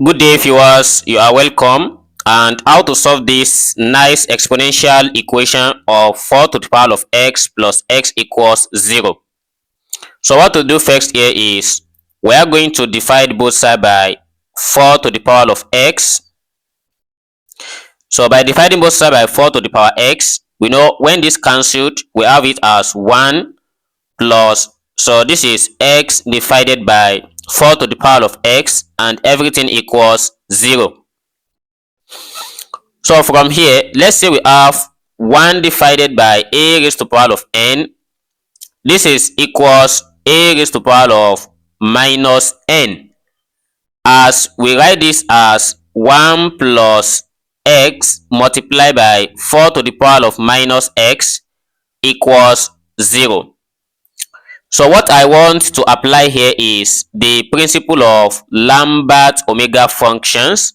Good day, viewers. You are welcome. And how to solve this nice exponential equation of 4 to the power of x plus x equals 0. So what to do first here is we are going to divide both sides by 4 to the power of x. So by dividing both sides by 4 to the power x, we know when this cancelled, we have it as 1 plus, so this is x divided by 4 to the power of x, and everything equals 0. So from here, let's say we have 1 divided by a raised to the power of n. This is equals a raised to the power of minus n, as we write this as 1 plus x multiplied by 4 to the power of minus x equals 0. So what I want to apply here is the principle of Lambert omega functions,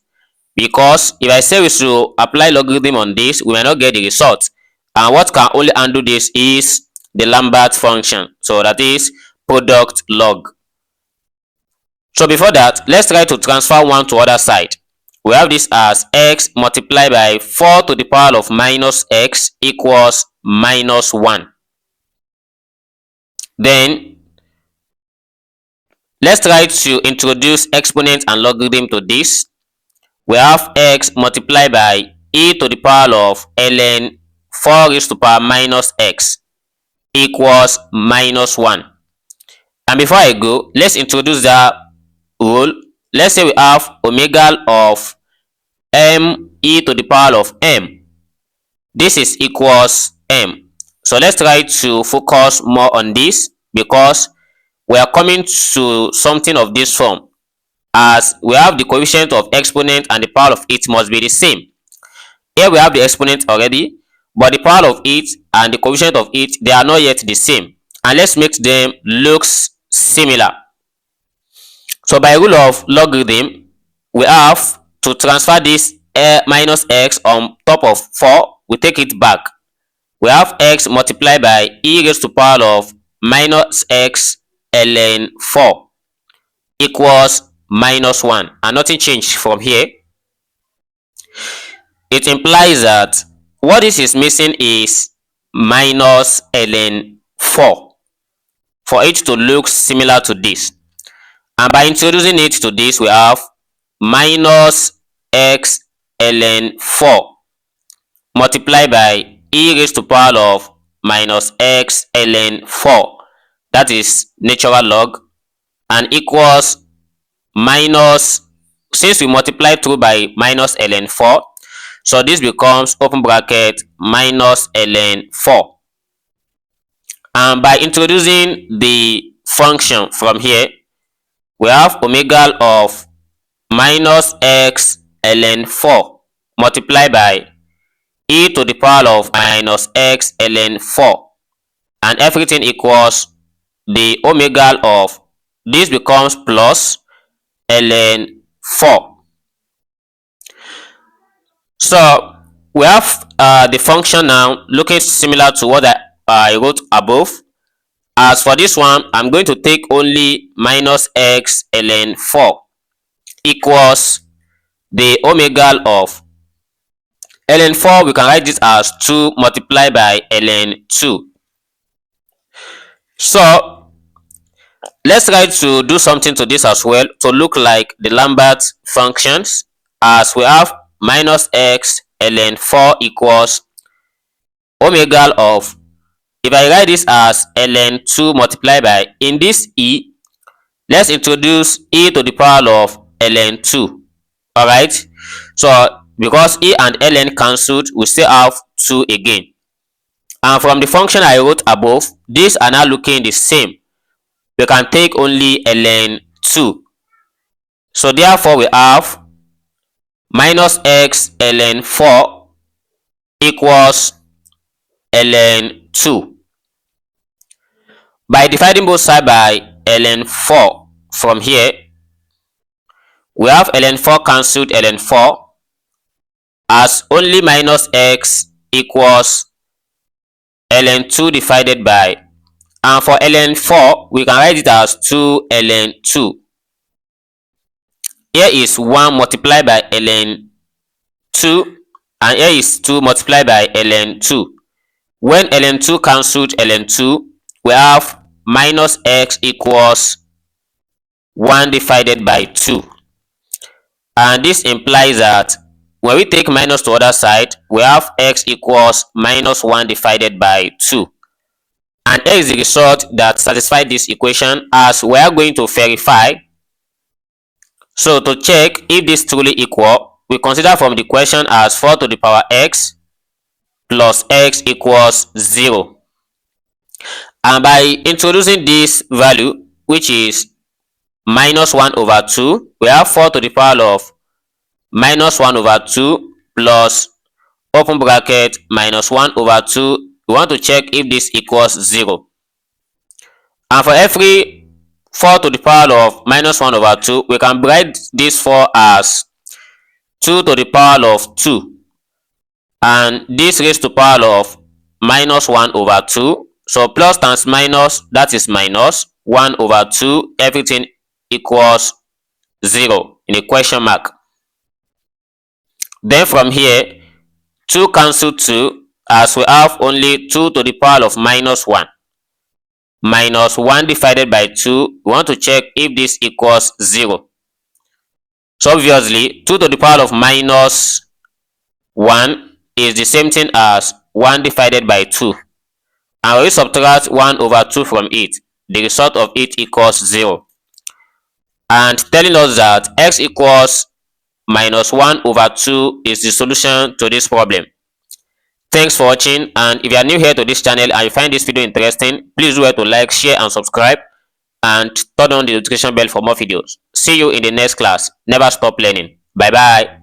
because if I say we should apply logarithm on this, we may not get the result. And what can only undo this is the Lambert function. So that is product log. So before that, let's try to transfer 1 to other side. We have this as x multiplied by 4 to the power of minus x equals minus 1. Then let's try to introduce exponent and logarithm to this. We have x multiplied by e to the power of ln 4 raised to the power minus x equals minus 1. And before I go, let's introduce the rule. Let's say we have omega of m e to the power of m. This is equals m. So let's try to focus more on this, because we are coming to something of this form, as we have the coefficient of exponent and the power of it must be the same. Here we have the exponent already, but the power of it and the coefficient of it, they are not yet the same. And let's make them looks similar. So by rule of logarithm, we have to transfer this minus x on top of 4. We take it back. We have x multiplied by e raised to the power of minus x ln 4 equals minus 1, and nothing changed from here. It implies that what this is missing is minus ln 4 for it to look similar to this. And by introducing it to this, we have minus x ln 4 multiplied by e raised to the power of minus x ln 4, that is natural log, and equals minus, since we multiply through by minus ln 4, so this becomes open bracket minus ln 4. And by introducing the function from here, we have omega of minus x ln 4 multiplied by e to the power of minus x ln 4, and everything equals the omega of this becomes plus ln 4. So we have the function now looking similar to what I wrote above. As for this one, I'm going to take only minus x ln 4 equals the omega of ln 4. We can write this as 2 multiplied by ln 2. So let's try to do something to this as well to look like the Lambert functions, as we have minus x ln 4 equals omega of, if I write this as ln 2 multiplied by, in this e, let's introduce e to the power of ln 2. Alright, so because e and ln cancelled, we still have 2 again. And from the function I wrote above, these are now looking the same. We can take only ln 2. So therefore we have minus x ln 4 equals ln 2. By dividing both sides by ln 4 from here, we have ln 4 cancelled ln 4, as only minus x equals ln 2 divided by, and for ln 4 we can write it as 2 ln 2. here is 1 multiplied by ln 2, and here is 2 multiplied by ln 2. When ln 2 cancelled ln 2, we have minus x equals 1 divided by 2. And this implies that when we take minus to the other side, we have x equals minus 1 divided by 2. And here is the result that satisfies this equation, as we are going to verify. So to check if this truly equal, we consider from the question as 4 to the power x plus x equals 0. And by introducing this value, which is minus 1 over 2, we have 4 to the power of minus 1 over 2 plus open bracket minus 1 over 2. We want to check if this equals 0. And for every 4 to the power of minus 1 over 2, we can write this 4 as 2 to the power of 2. And this raised to power of minus 1 over 2. So plus times minus, that is minus 1 over 2. Everything equals 0 in a question mark. Then from here, 2 cancel 2, as we have only 2 to the power of minus 1. Minus 1 divided by 2, we want to check if this equals 0. So obviously, 2 to the power of minus 1 is the same thing as 1 divided by 2. And when we subtract 1 over 2 from it, the result of it equals 0. And telling us that x equals minus 1 over 2 is the solution to this problem. Thanks for watching, and if you are new here to this channel and you find this video interesting, please do well to like, share and subscribe, and turn on the notification bell for more videos. See you in the next class. Never stop learning. Bye bye.